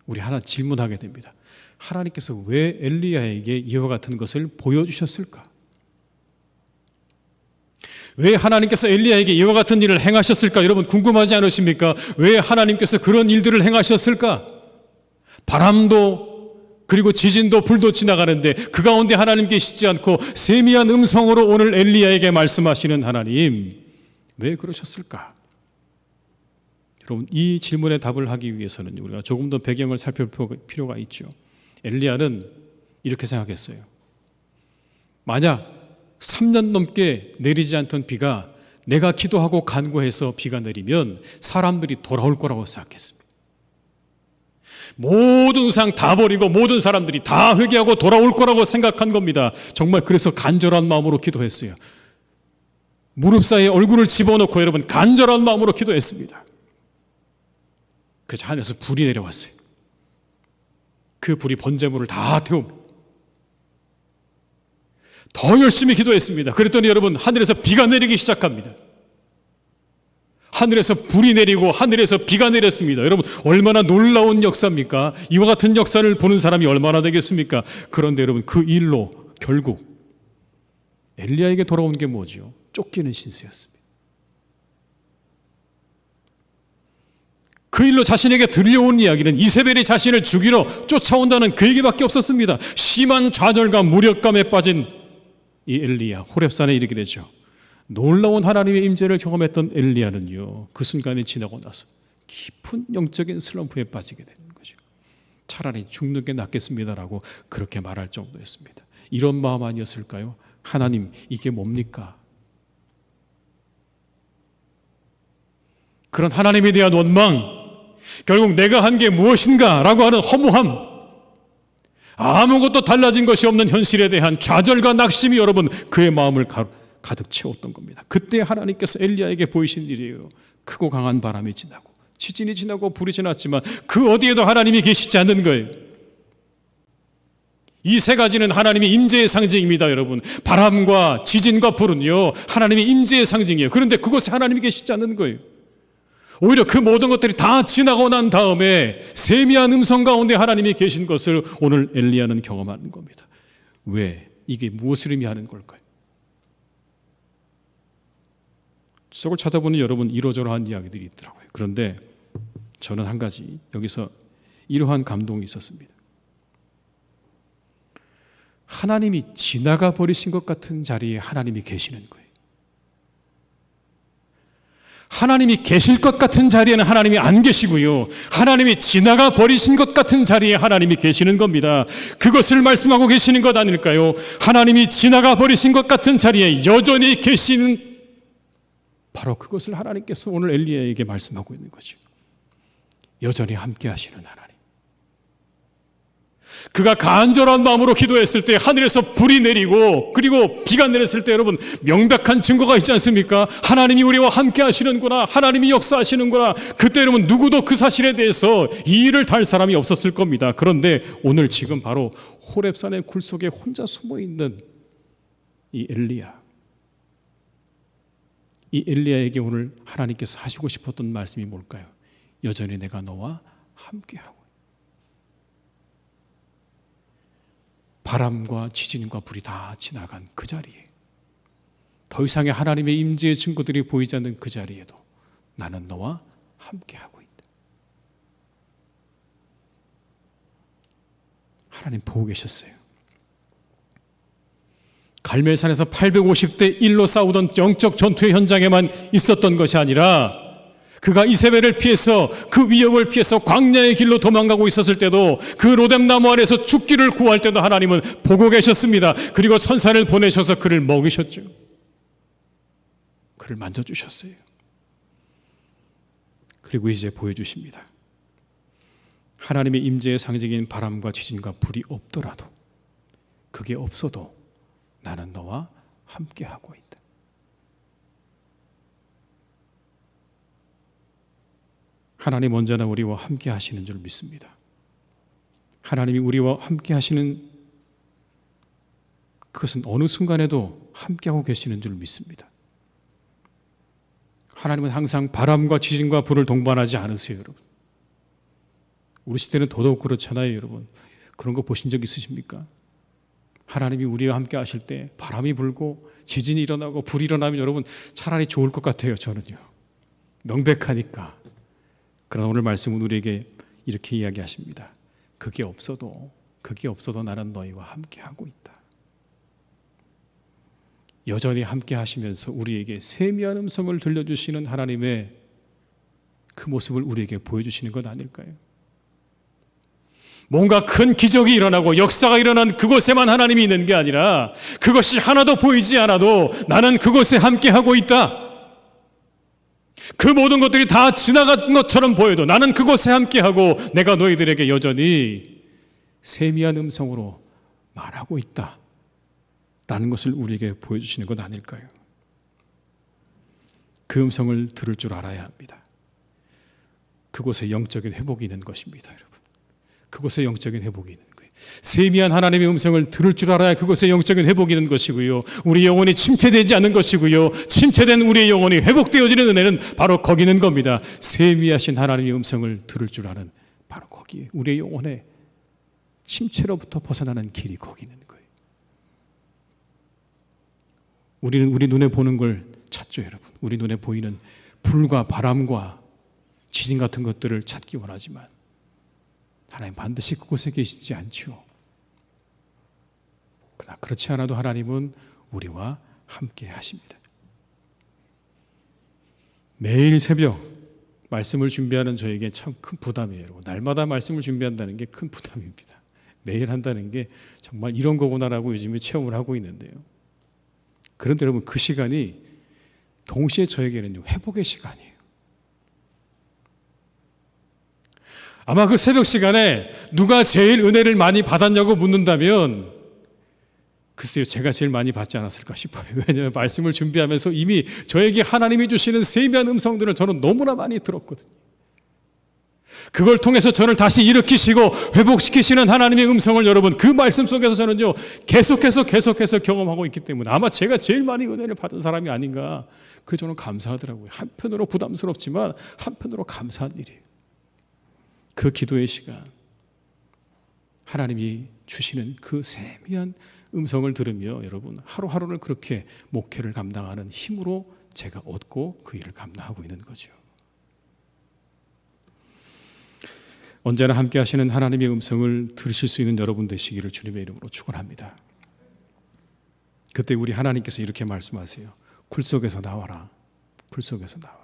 우리 하나 질문하게 됩니다. 하나님께서 왜 엘리야에게 이와 같은 것을 보여주셨을까? 왜 하나님께서 엘리야에게 이와 같은 일을 행하셨을까? 여러분 궁금하지 않으십니까? 왜 하나님께서 그런 일들을 행하셨을까? 바람도 그리고 지진도 불도 지나가는데 그 가운데 하나님 계시지 않고 세미한 음성으로 오늘 엘리야에게 말씀하시는 하나님, 왜 그러셨을까? 여러분 이 질문에 답을 하기 위해서는 우리가 조금 더 배경을 살펴볼 필요가 있죠. 엘리야는 이렇게 생각했어요. 만약 3년 넘게 내리지 않던 비가 내가 기도하고 간구해서 비가 내리면 사람들이 돌아올 거라고 생각했습니다. 모든 우상 다 버리고 모든 사람들이 다 회개하고 돌아올 거라고 생각한 겁니다. 정말 그래서 간절한 마음으로 기도했어요. 무릎 사이에 얼굴을 집어넣고 여러분 간절한 마음으로 기도했습니다. 그래서 하늘에서 불이 내려왔어요. 그 불이 번제물을 다 태웁니다. 더 열심히 기도했습니다. 그랬더니 여러분 하늘에서 비가 내리기 시작합니다. 하늘에서 불이 내리고 하늘에서 비가 내렸습니다. 여러분 얼마나 놀라운 역사입니까? 이와 같은 역사를 보는 사람이 얼마나 되겠습니까? 그런데 여러분 그 일로 결국 엘리야에게 돌아온 게 뭐죠? 쫓기는 신세였습니다. 그 일로 자신에게 들려온 이야기는 이세벨이 자신을 죽이러 쫓아온다는 그 얘기밖에 없었습니다. 심한 좌절감, 무력감에 빠진 이 엘리야, 호렙산에 이르게 되죠. 놀라운 하나님의 임재를 경험했던 엘리야는요, 그 순간이 지나고 나서 깊은 영적인 슬럼프에 빠지게 되는 거죠. 차라리 죽는 게 낫겠습니다라고 그렇게 말할 정도였습니다. 이런 마음 아니었을까요? 하나님, 이게 뭡니까? 그런 하나님에 대한 원망, 결국 내가 한 게 무엇인가 라고 하는 허무함, 아무것도 달라진 것이 없는 현실에 대한 좌절과 낙심이 여러분 그의 마음을 가득 채웠던 겁니다. 그때 하나님께서 엘리야에게 보이신 일이에요. 크고 강한 바람이 지나고 지진이 지나고 불이 지났지만 그 어디에도 하나님이 계시지 않는 거예요. 이 세 가지는 하나님의 임재의 상징입니다, 여러분. 바람과 지진과 불은요, 하나님의 임재의 상징이에요. 그런데 그곳에 하나님이 계시지 않는 거예요. 오히려 그 모든 것들이 다 지나고 난 다음에 세미한 음성 가운데 하나님이 계신 것을 오늘 엘리야는 경험하는 겁니다. 왜? 이게 무엇을 의미하는 걸까요? 속을 찾아보는 여러분 이러저러한 이야기들이 있더라고요. 그런데 저는 한 가지 여기서 이러한 감동이 있었습니다. 하나님이 지나가 버리신 것 같은 자리에 하나님이 계시는 거예요. 하나님이 계실 것 같은 자리에는 하나님이 안 계시고요, 하나님이 지나가 버리신 것 같은 자리에 하나님이 계시는 겁니다. 그것을 말씀하고 계시는 것 아닐까요? 하나님이 지나가 버리신 것 같은 자리에 여전히 계시는, 바로 그것을 하나님께서 오늘 엘리야에게 말씀하고 있는 거죠. 여전히 함께 하시는 하나님. 그가 간절한 마음으로 기도했을 때 하늘에서 불이 내리고 그리고 비가 내렸을 때 여러분 명백한 증거가 있지 않습니까? 하나님이 우리와 함께 하시는구나, 하나님이 역사하시는구나. 그때 여러분 누구도 그 사실에 대해서 이의를 달 사람이 없었을 겁니다. 그런데 오늘 지금 바로 호렙산의 굴 속에 혼자 숨어있는 이 엘리야, 이 엘리야에게 오늘 하나님께서 하시고 싶었던 말씀이 뭘까요? 여전히 내가 너와 함께하고, 바람과 지진과 불이 다 지나간 그 자리에, 더 이상의 하나님의 임재의 증거들이 보이지 않는 그 자리에도 나는 너와 함께하고 있다. 하나님 보고 계셨어요. 갈멜산에서 850대 1로 싸우던 영적 전투의 현장에만 있었던 것이 아니라 그가 이세벨을 피해서 그 위협을 피해서 광야의 길로 도망가고 있었을 때도, 그 로뎀나무 아래서 죽기를 구할 때도 하나님은 보고 계셨습니다. 그리고 천사를 보내셔서 그를 먹이셨죠. 그를 만져주셨어요. 그리고 이제 보여주십니다. 하나님의 임재의 상징인 바람과 지진과 불이 없더라도, 그게 없어도 나는 너와 함께하고 있다. 하나님 언제나 우리와 함께 하시는 줄 믿습니다. 하나님이 우리와 함께 하시는 그것은 어느 순간에도 함께하고 계시는 줄 믿습니다. 하나님은 항상 바람과 지진과 불을 동반하지 않으세요, 여러분. 우리 시대는 더더욱 그렇잖아요, 여러분. 그런 거 보신 적 있으십니까? 하나님이 우리와 함께 하실 때 바람이 불고 지진이 일어나고 불이 일어나면 여러분 차라리 좋을 것 같아요, 저는요. 명백하니까. 그러나 오늘 말씀은 우리에게 이렇게 이야기하십니다. 그게 없어도 나는 너희와 함께하고 있다. 여전히 함께 하시면서 우리에게 세미한 음성을 들려주시는 하나님의 그 모습을 우리에게 보여주시는 것 아닐까요? 뭔가 큰 기적이 일어나고 역사가 일어난 그곳에만 하나님이 있는 게 아니라, 그것이 하나도 보이지 않아도 나는 그곳에 함께하고 있다. 그 모든 것들이 다 지나간 것처럼 보여도 나는 그곳에 함께하고 내가 너희들에게 여전히 세미한 음성으로 말하고 있다 라는 것을 우리에게 보여주시는 것 아닐까요? 그 음성을 들을 줄 알아야 합니다. 그곳에 영적인 회복이 있는 것입니다, 여러분. 그곳에 영적인 회복이 있는 거예요. 세미한 하나님의 음성을 들을 줄 알아야 그곳에 영적인 회복이 있는 것이고요, 우리 영혼이 침체되지 않는 것이고요, 침체된 우리의 영혼이 회복되어지는 은혜는 바로 거기 있는 겁니다. 세미하신 하나님의 음성을 들을 줄 아는 바로 거기에, 우리의 영혼의 침체로부터 벗어나는 길이 거기 있는 거예요. 우리는 우리 눈에 보는 걸 찾죠, 여러분. 우리 눈에 보이는 불과 바람과 지진 같은 것들을 찾기 원하지만 하나님 반드시 그곳에 계시지 않죠. 그러나 그렇지 않아도 하나님은 우리와 함께 하십니다. 매일 새벽 말씀을 준비하는 저에게 참 큰 부담이에요, 여러분. 날마다 말씀을 준비한다는 게 큰 부담입니다. 매일 한다는 게 정말 이런 거구나라고 요즘에 체험을 하고 있는데요. 그런데 여러분, 그 시간이 동시에 저에게는 회복의 시간이에요. 아마 그 새벽 시간에 누가 제일 은혜를 많이 받았냐고 묻는다면 글쎄요, 제가 제일 많이 받지 않았을까 싶어요. 왜냐하면 말씀을 준비하면서 이미 저에게 하나님이 주시는 세미한 음성들을 저는 너무나 많이 들었거든요. 그걸 통해서 저를 다시 일으키시고 회복시키시는 하나님의 음성을 여러분 그 말씀 속에서 저는요 계속해서 경험하고 있기 때문에 아마 제가 제일 많이 은혜를 받은 사람이 아닌가. 그래서 저는 감사하더라고요. 한편으로 부담스럽지만 한편으로 감사한 일이에요. 그 기도의 시간, 하나님이 주시는 그 세미한 음성을 들으며 여러분 하루하루를 그렇게 목회를 감당하는 힘으로 제가 얻고 그 일을 감당하고 있는 거죠. 언제나 함께 하시는 하나님의 음성을 들으실 수 있는 여러분 되시기를 주님의 이름으로 축원합니다. 그때 우리 하나님께서 이렇게 말씀하세요. 굴 속에서 나와라. 굴 속에서 나와라.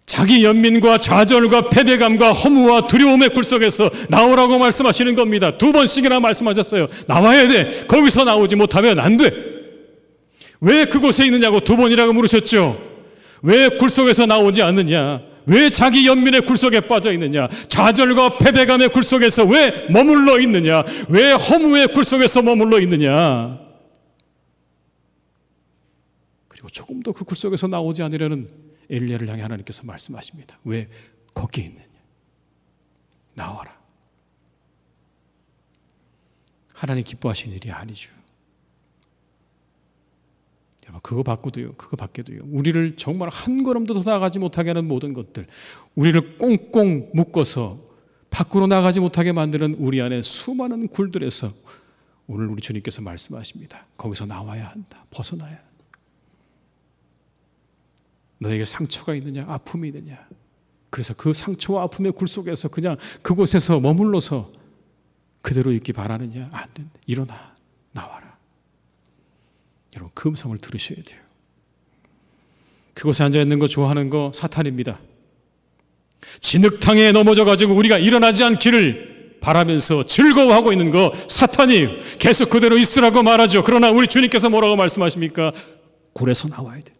자기 연민과 좌절과 패배감과 허무와 두려움의 굴 속에서 나오라고 말씀하시는 겁니다. 2번씩이나 말씀하셨어요. 나와야 돼. 거기서 나오지 못하면 안 돼. 왜 그곳에 있느냐고 2번이라고 물으셨죠. 왜 굴 속에서 나오지 않느냐. 왜 자기 연민의 굴 속에 빠져 있느냐. 좌절과 패배감의 굴 속에서 왜 머물러 있느냐. 왜 허무의 굴 속에서 머물러 있느냐. 그리고 조금도 그 굴 속에서 나오지 않으려는 엘리야를 향해 하나님께서 말씀하십니다. 왜 거기에 있느냐. 나와라. 하나님 기뻐하시는 일이 아니죠. 그거 밖에도요. 우리를 정말 한 걸음도 더 나가지 못하게 하는 모든 것들, 우리를 꽁꽁 묶어서 밖으로 나가지 못하게 만드는 우리 안에 수많은 굴들에서 오늘 우리 주님께서 말씀하십니다. 거기서 나와야 한다. 벗어나야 한다. 너에게 상처가 있느냐, 아픔이 있느냐. 그래서 그 상처와 아픔의 굴 속에서 그냥 그곳에서 머물러서 그대로 있기 바라느냐. 안 된다. 일어나. 나와라. 여러분 그 음성을 들으셔야 돼요. 그곳에 앉아있는 거 좋아하는 거 사탄입니다. 진흙탕에 넘어져가지고 우리가 일어나지 않기를 바라면서 즐거워하고 있는 거 사탄이에요. 계속 그대로 있으라고 말하죠. 그러나 우리 주님께서 뭐라고 말씀하십니까? 굴에서 나와야 돼.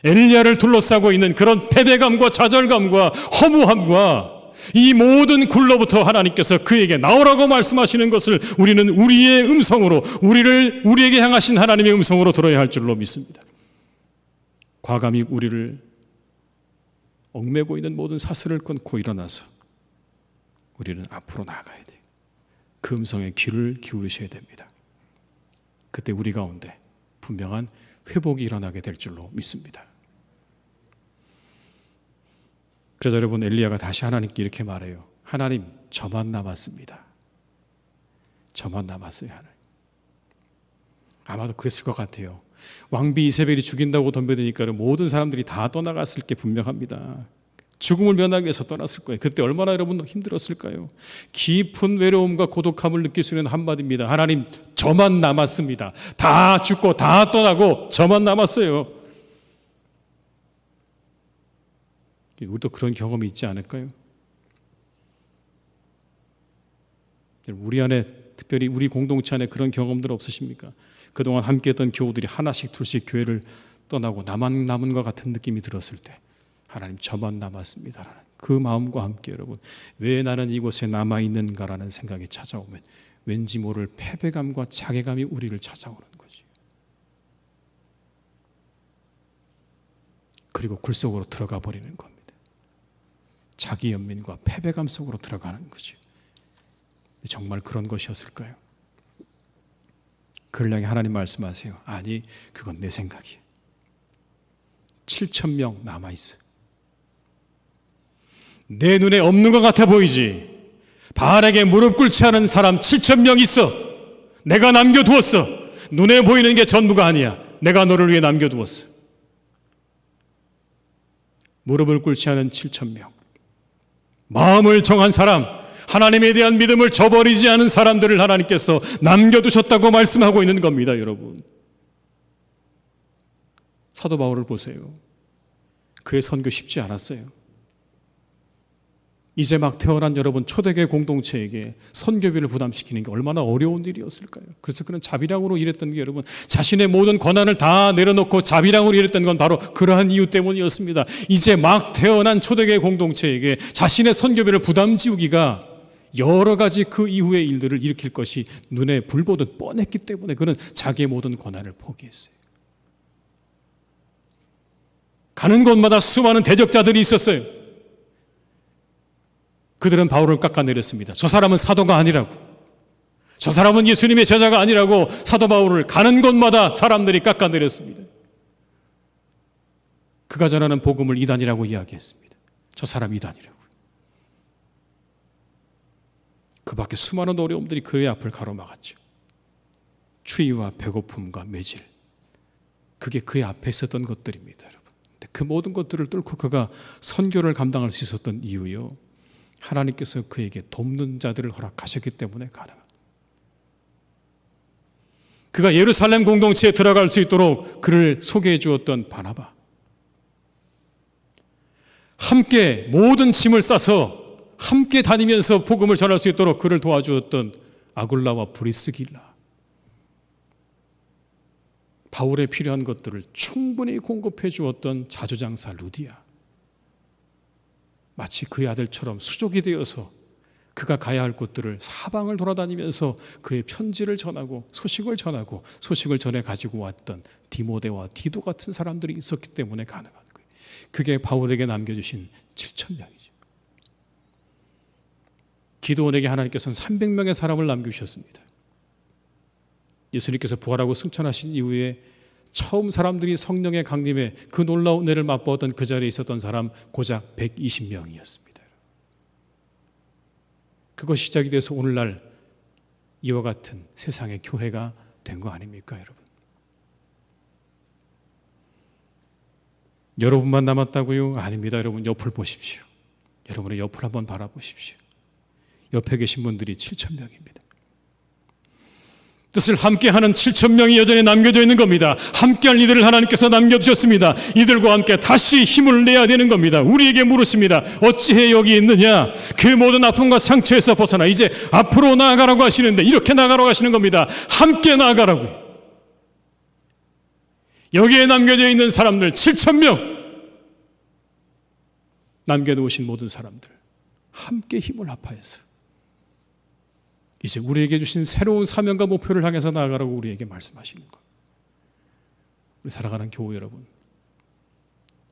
엘리야를 둘러싸고 있는 그런 패배감과 좌절감과 허무함과 이 모든 굴로부터 하나님께서 그에게 나오라고 말씀하시는 것을 우리는 우리의 음성으로 우리에게 향하신 하나님의 음성으로 들어야 할 줄로 믿습니다. 과감히 우리를 얽매고 있는 모든 사슬을 끊고 일어나서 우리는 앞으로 나아가야 돼요. 그 음성에 귀를 기울이셔야 됩니다. 그때 우리 가운데 분명한 회복이 일어나게 될 줄로 믿습니다. 그래서 여러분 엘리야가 다시 하나님께 이렇게 말해요. 하나님 저만 남았습니다. 저만 남았어요. 하나님. 아마도 그랬을 것 같아요. 왕비 이세벨이 죽인다고 덤벼드니까 모든 사람들이 다 떠나갔을 게 분명합니다. 죽음을 면하기 위해서 떠났을 거예요. 그때 얼마나 여러분 힘들었을까요? 깊은 외로움과 고독함을 느낄 수 있는 한마디입니다. 하나님 저만 남았습니다. 다 죽고 다 떠나고 저만 남았어요. 우리도 그런 경험이 있지 않을까요? 우리 안에 특별히 우리 공동체 안에 그런 경험들 없으십니까? 그동안 함께했던 교우들이 하나씩 둘씩 교회를 떠나고 나만 남은 것 같은 느낌이 들었을 때 하나님 저만 남았습니다. 그 마음과 함께 여러분 왜 나는 이곳에 남아있는가라는 생각이 찾아오면 왠지 모를 패배감과 자괴감이 우리를 찾아오는 거지. 그리고 굴 속으로 들어가 버리는 겁니다. 자기 연민과 패배감 속으로 들어가는 거죠. 정말 그런 것이었을까요? 그를 향해 하나님 말씀하세요. 아니 그건 내 생각이에요. 7,000명 남아있어. 내 눈에 없는 것 같아 보이지. 바알에게 무릎 꿇지 않은 사람 7,000명 있어. 내가 남겨두었어. 눈에 보이는 게 전부가 아니야. 내가 너를 위해 남겨두었어. 무릎을 꿇지 않은 7,000명. 마음을 정한 사람, 하나님에 대한 믿음을 저버리지 않은 사람들을 하나님께서 남겨두셨다고 말씀하고 있는 겁니다. 여러분 사도 바울을 보세요. 그의 선교 쉽지 않았어요. 이제 막 태어난 여러분 초대교회 공동체에게 선교비를 부담시키는 게 얼마나 어려운 일이었을까요? 그래서 그는 자비량으로 일했던 게 여러분 자신의 모든 권한을 다 내려놓고 자비량으로 일했던 건 바로 그러한 이유 때문이었습니다. 이제 막 태어난 초대교회 공동체에게 자신의 선교비를 부담 지우기가 여러 가지 그 이후의 일들을 일으킬 것이 눈에 불 보듯 뻔했기 때문에 그는 자기의 모든 권한을 포기했어요. 가는 곳마다 수많은 대적자들이 있었어요. 그들은 바울을 깎아내렸습니다. 저 사람은 사도가 아니라고, 저 사람은 예수님의 제자가 아니라고 사도 바울을 가는 곳마다 사람들이 깎아내렸습니다. 그가 전하는 복음을 이단이라고 이야기했습니다. 저 사람 이단이라고. 그 밖에 수많은 어려움들이 그의 앞을 가로막았죠. 추위와 배고픔과 매질, 그게 그의 앞에 있었던 것들입니다, 여러분. 근데 그 모든 것들을 뚫고 그가 선교를 감당할 수 있었던 이유요, 하나님께서 그에게 돕는 자들을 허락하셨기 때문에 가능합니다. 그가 예루살렘 공동체에 들어갈 수 있도록 그를 소개해 주었던 바나바, 함께 모든 짐을 싸서 함께 다니면서 복음을 전할 수 있도록 그를 도와주었던 아굴라와 브리스길라, 바울에 필요한 것들을 충분히 공급해 주었던 자주장사 루디아, 마치 그의 아들처럼 수족이 되어서 그가 가야 할 곳들을 사방을 돌아다니면서 그의 편지를 전하고 소식을 전해 가지고 왔던 디모데와 디도 같은 사람들이 있었기 때문에 가능한 거예요. 그게 바울에게 남겨주신 7,000명이죠. 기드온에게 하나님께서는 300명의 사람을 남겨주셨습니다. 예수님께서 부활하고 승천하신 이후에 처음 사람들이 성령의 강림에 그 놀라운 은혜를 맛보았던 그 자리에 있었던 사람 고작 120명이었습니다. 그것이 시작이 돼서 오늘날 이와 같은 세상의 교회가 된 거 아닙니까, 여러분? 여러분만 남았다고요? 아닙니다. 여러분 옆을 보십시오. 여러분의 옆을 한번 바라보십시오. 옆에 계신 분들이 7,000명입니다. 뜻을 함께하는 7,000명이 여전히 남겨져 있는 겁니다. 함께할 이들을 하나님께서 남겨주셨습니다. 이들과 함께 다시 힘을 내야 되는 겁니다. 우리에게 물으십니다. 어찌해 여기 있느냐? 그 모든 아픔과 상처에서 벗어나 이제 앞으로 나아가라고 하시는데, 이렇게 나아가라고 하시는 겁니다. 함께 나아가라고요. 여기에 남겨져 있는 사람들 7,000명, 남겨놓으신 모든 사람들 함께 힘을 합하여서 이제 우리에게 주신 새로운 사명과 목표를 향해서 나아가라고 우리에게 말씀하시는 것. 우리 살아가는 교회 여러분,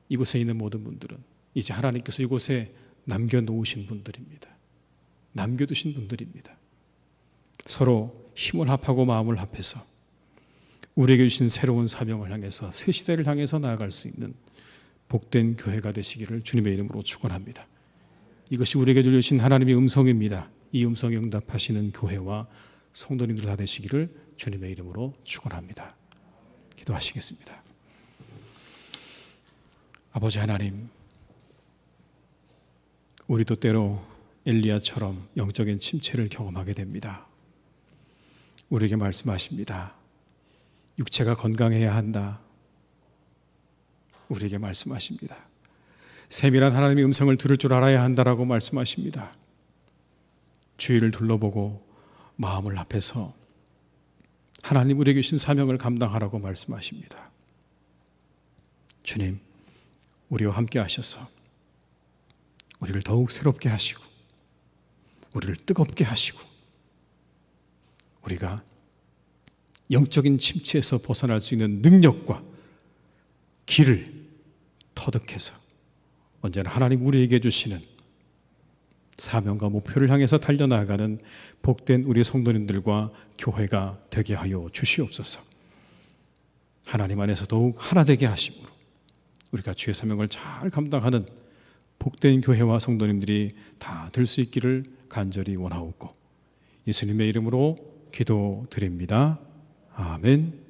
이곳에 있는 모든 분들은 이제 하나님께서 이곳에 남겨놓으신 분들입니다. 남겨두신 분들입니다. 서로 힘을 합하고 마음을 합해서 우리에게 주신 새로운 사명을 향해서, 새 시대를 향해서 나아갈 수 있는 복된 교회가 되시기를 주님의 이름으로 축원합니다. 이것이 우리에게 들려주신 하나님의 음성입니다. 이 음성에 응답하시는 교회와 성도님들 다 되시기를 주님의 이름으로 축원합니다. 기도하시겠습니다. 아버지 하나님, 우리도 때로 엘리야처럼 영적인 침체를 경험하게 됩니다. 우리에게 말씀하십니다. 육체가 건강해야 한다. 우리에게 말씀하십니다. 세밀한 하나님의 음성을 들을 줄 알아야 한다라고 말씀하십니다. 주위를 둘러보고 마음을 합해서 하나님 우리에게 주신 사명을 감당하라고 말씀하십니다. 주님, 우리와 함께 하셔서 우리를 더욱 새롭게 하시고 우리를 뜨겁게 하시고 우리가 영적인 침체에서 벗어날 수 있는 능력과 길을 터득해서 언제나 하나님 우리에게 주시는 사명과 목표를 향해서 달려나가는 복된 우리 성도님들과 교회가 되게 하여 주시옵소서. 하나님 안에서 더욱 하나 되게 하심으로 우리가 주의 사명을 잘 감당하는 복된 교회와 성도님들이 다 될 수 있기를 간절히 원하옵고 예수님의 이름으로 기도드립니다. 아멘.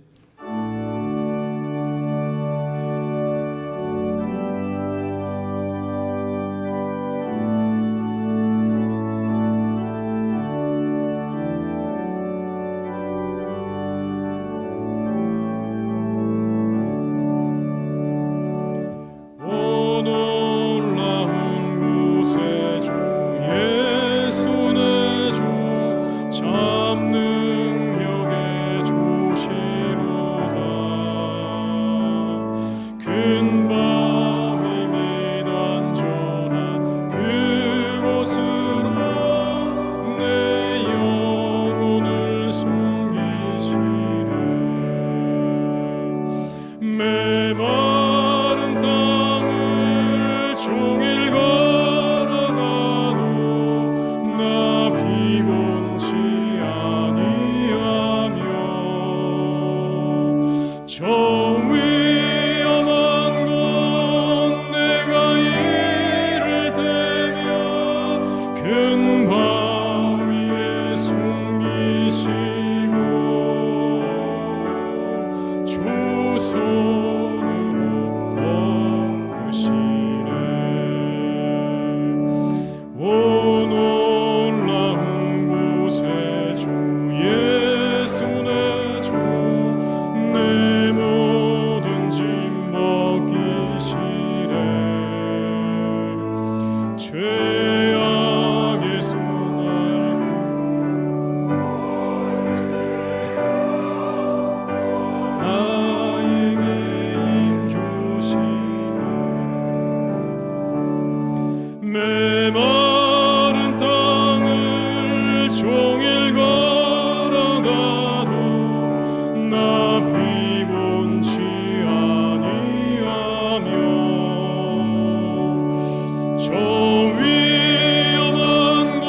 참 능력의 조시 저 위험한 곳 내가 이를 대며 큰 방 위에 숨기시고 주 손으로 덮으시네. 오 놀라운 곳에 주 예수 내 주 내 모든 짐 벗기시네. 죄악에서 날 나에게 힘 주시네. 메마른 땅을 종일 걸어가도 나 피곤치 아니하며 저 위험한 곳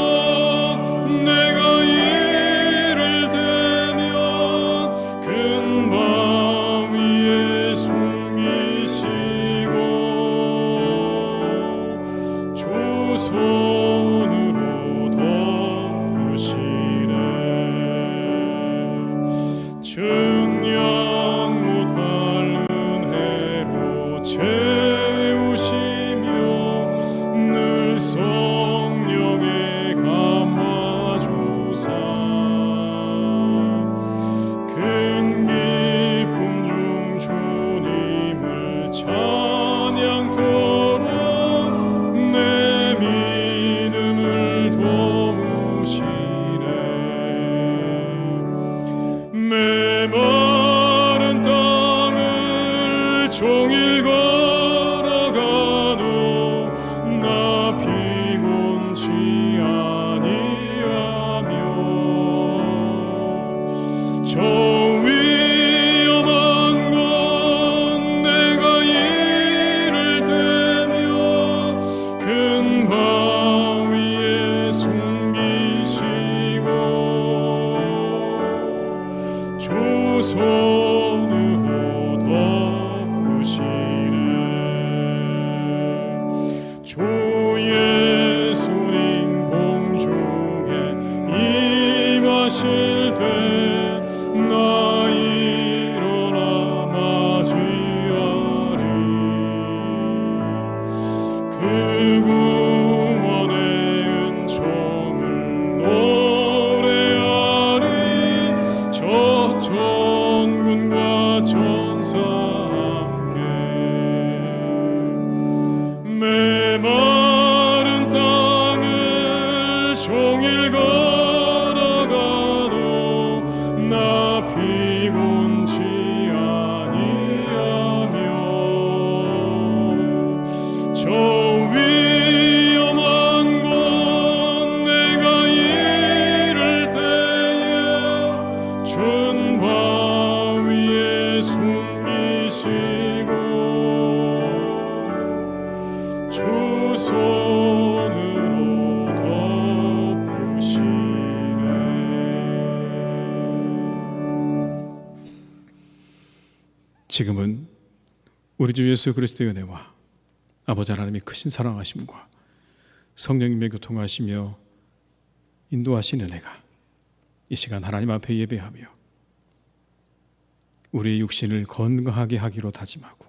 내가 이를 대며 큰 방 위에 숨기시고 주 손으로 덮으시네. 증량 못할 은혜로 채우시며 늘 성령에 감화주사 큰 기쁨 중 주님을 찬양토록 내 믿음을 도우시네. 메마른 땅을 종일 걸어가도 나 피곤치 아니하며 저 위험한 곳 내가 이를 대며 큰 방 위에 숨기시고 주 손으로 덮으시네. 주 예수님 공중에 임하실 때 나 일어나 맞이하리. 그 구원의 은총을 노래하리. 저 전군과 전사 함께 메마른 땅을 종일 걸어가도 나 피곤치 아니하며 저 위험한 곳 내가 이를 때에 준 방 위에 숨기시고 주 손으로 덮으시네. 지금은 우리 주 예수 그리스도의 은혜와 아버지 하나님의 크신 사랑하심과 성령님의 교통하시며 인도하신 은혜가 이 시간 하나님 앞에 예배하며 우리의 육신을 건강하게 하기로 다짐하고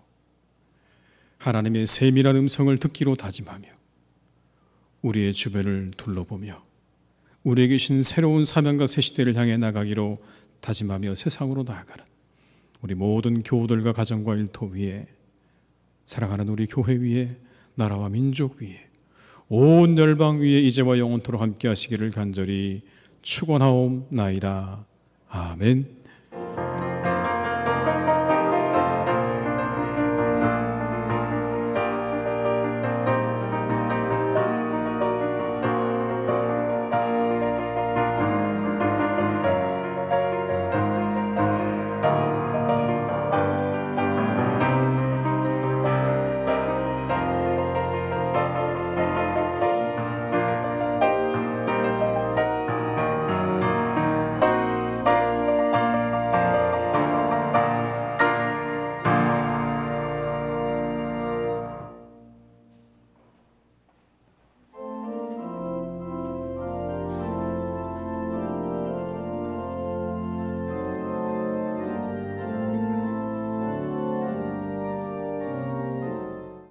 하나님의 세밀한 음성을 듣기로 다짐하며 우리의 주변을 둘러보며 우리에게 주신 새로운 사명과 새 시대를 향해 나가기로 다짐하며 세상으로 나아가는 우리 모든 교우들과 가정과 일터 위에 사랑하는 우리 교회 위에 나라와 민족 위에 온 열방 위에 이제와 영원토록 함께 하시기를 간절히 축원하옵나이다. 아멘.